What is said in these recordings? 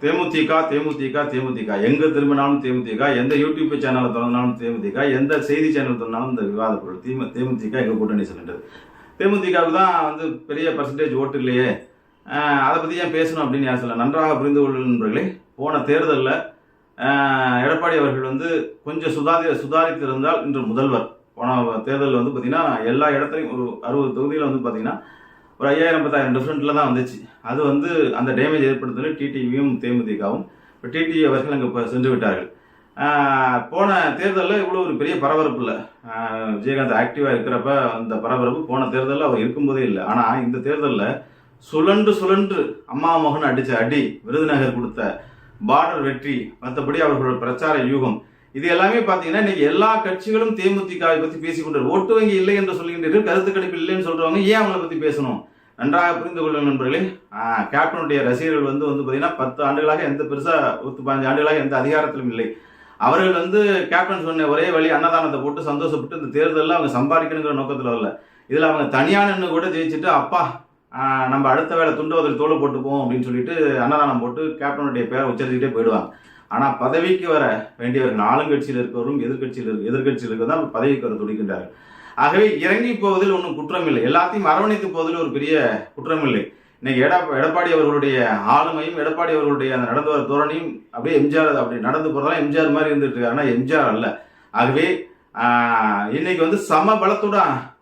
தேமுதிக தேமுதிக தேமுதிக எங்க திரும்பினாலும் தேமுதிக, எந்த யூடியூப் சேனலை திறந்தாலும் தேமுதிக, எந்த செய்தி சேனல் திறந்தாலும் இந்த விவாத பொருள் தேமுதிக எங்க கூட்டணி சொல்லின்றது. தேமுதிகவுக்கு தான் வந்து பெரிய பர்சன்டேஜ் ஓட்டு இல்லையே, அதை பற்றி ஏன் பேசணும் அப்படின்னு யார் சொல்ல. நன்றாக புரிந்து கொள்ளும் நண்பர்களே, போன தேர்தலில் எடப்பாடி அவர்கள் வந்து கொஞ்சம் சுதாரித்திருந்தால் இன்று முதல்வர். போன தேர்தலில் வந்து பார்த்தீங்கன்னா எல்லா இடத்துலையும் ஒரு 60 தொகுதியில் வந்து பார்த்தீங்கன்னா ஒரு 5000-10,000 டிஃப்ரெண்ட்டில் தான் வந்துச்சு. அது வந்து அந்த டேமேஜ் ஏற்படுத்தினது டிடிவியும் தேமுதிகவும். இப்போ டிடிவி அவர்கள் அங்கே இப்போ சென்று விட்டார்கள். போன தேர்தலில் இவ்வளோ ஒரு பெரிய பரபரப்பு இல்லை. விஜயகாந்த் ஆக்டிவாக இருக்கிறப்ப அந்த பரபரப்பு போன தேர்தலில் அவர் இருக்கும்போதே இல்லை. ஆனால் இந்த தேர்தலில் சுழன்று அம்மா மகன் அடித்த அடி, விருதுநகர் கொடுத்த பார்டர் வெற்றி, மற்றபடி அவர்களோட பிரச்சார யூகம், இது எல்லாமே பார்த்தீங்கன்னா இன்னைக்கு எல்லா கட்சிகளும் தேமுதிகவை பற்றி பேசிக்கொண்டு ஓட்டு வங்கி இல்லை என்று சொல்கின்றீர்கள், கருத்து கணிப்பு இல்லைன்னு சொல்றவங்க ஏன் அவங்களை பற்றி பேசணும்? நன்றாக புரிந்து கொள்ளும் நண்பர்களே. கேப்டனுடைய ரசிகர்கள் வந்து பார்த்தீங்கன்னா 10 ஆண்டுகளாக எந்த பெருசா 15 ஆண்டுகளாக எந்த அதிகாரத்திலும் இல்லை. அவர்கள் வந்து கேப்டன் சொன்ன ஒரே வழி அன்னதானத்தை போட்டு சந்தோஷப்பட்டு இந்த தேர்தலில் அவங்க சம்பாதிக்கணுங்கிற நோக்கத்தில் வரல. இதில் அவங்க தனியானன்னு கூட ஜெயிச்சுட்டு அப்பா நம்ம அடுத்த வேலை துண்டுவதில் தோலை போட்டுப்போம் அப்படின்னு சொல்லிட்டு அன்னதானம் போட்டு கேப்டனுடைய பேரை உச்சரிச்சுட்டே போயிடுவாங்க. ஆனால் பதவிக்கு வர வேண்டியவர்கள் ஆளுங்கட்சியில் இருக்கிறவரும் எதிர்கட்சியில் இருக்கிற தான் பதவிக்கு வர துடிக்கின்றார்கள். ஆகவே இறங்கி போவதில் ஒன்றும் குற்றம் இல்லை, எல்லாத்தையும் அரவணைத்து போவதில் ஒரு பெரிய குற்றம் இல்லை. இன்னைக்கு எடப்பாடி அவர்களுடைய ஆளுமையும் எடப்பாடி அவர்களுடைய அந்த நடந்து வர தோரணையும் அப்படியே எம்ஜிஆர் அப்படி நடந்து போறதெல்லாம் எம்ஜிஆர் மாதிரி இருந்துட்டு இருக்காரு. ஆனால் எம்ஜிஆர் அல்ல. ஆகவே இன்னைக்கு வந்து சம பலத்தோட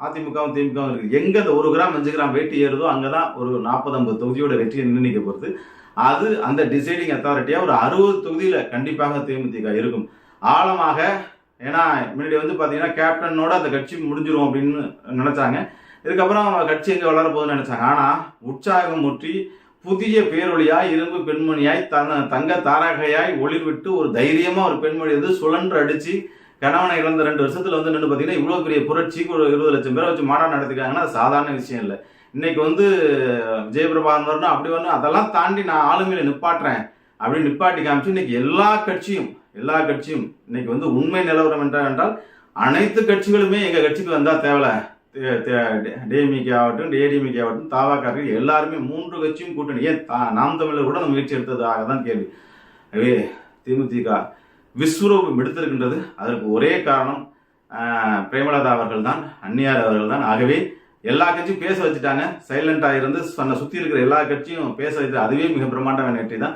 அதிமுகவும் திமுகவும் இருக்கு. எங்க இந்த 1 கிராம் 5 கிராம் வெட்டி ஏறுதோ அங்கதான் ஒரு 40-50 தொகுதியோட வெற்றியை நிர்ணயிக்க போறது. அது அந்த டிசைடிங் அத்தாரிட்டியா ஒரு 60 தொகுதியில கண்டிப்பாக தேமுதிக இருக்கும் ஆழமாக. ஏன்னா முன்னாடி வந்து பாத்தீங்கன்னா கேப்டனோட அந்த கட்சி முடிஞ்சிரும் அப்படின்னு நினைச்சாங்க. இதுக்கப்புறம் கட்சி எங்க வளர போகுதுன்னு நினைச்சாங்க. ஆனா உற்சாகம் முற்றி புதிய பேரொழியாய் இரும்பு பெண்மணியாய் தங்க தாரகையாய் ஒளிர் விட்டு ஒரு தைரியமா ஒரு பெண்மணி வந்து சுழன்று அடிச்சு கணவனை இழந்த 2 வருஷத்துல வந்து நின்று பார்த்தீங்கன்னா இவ்வளோ பெரிய புரட்சிக்கு ஒரு 20 லட்சம் பேரை வச்சு மாநாடு நடத்திக்காங்கன்னா அது சாதாரண விஷயம் இல்லை. இன்னைக்கு வந்து விஜயபிரபாகரன் வரணும் அப்படி வரணும் அதெல்லாம் தாண்டி நான் ஆளுமையில நிப்பாட்டுறேன் அப்படின்னு நிப்பாட்டி காமிச்சு இன்னைக்கு எல்லா கட்சியும் இன்னைக்கு வந்து உண்மை நிலவரம் என்றால் அனைத்து கட்சிகளுமே எங்க கட்சிக்கு வந்தா தேவலை. டிஎம்கே ஆகட்டும் ஏடிஎம்கே ஆகட்டும் தாவாக்காரர்கள் எல்லாருமே 3 கட்சியும் கூட்டணி, ஏன் நாம் தமிழர் கூட நம்ம முயற்சி எடுத்ததாக தான் கேள்வி. எனவே தேமுதிக விஸ்வரூபம் எடுத்திருக்கின்றது. அதற்கு ஒரே காரணம் பிரேமலதா அவர்கள் தான், அந்நியார் அவர்கள் தான். ஆகவே எல்லா கட்சியும் பேச வச்சுட்டாங்க. சைலண்டா இருந்து சுத்தி இருக்கிற எல்லா கட்சியும் பேச வைத்து அதுவே மிக பிரமாண்டமான வெற்றி தான்.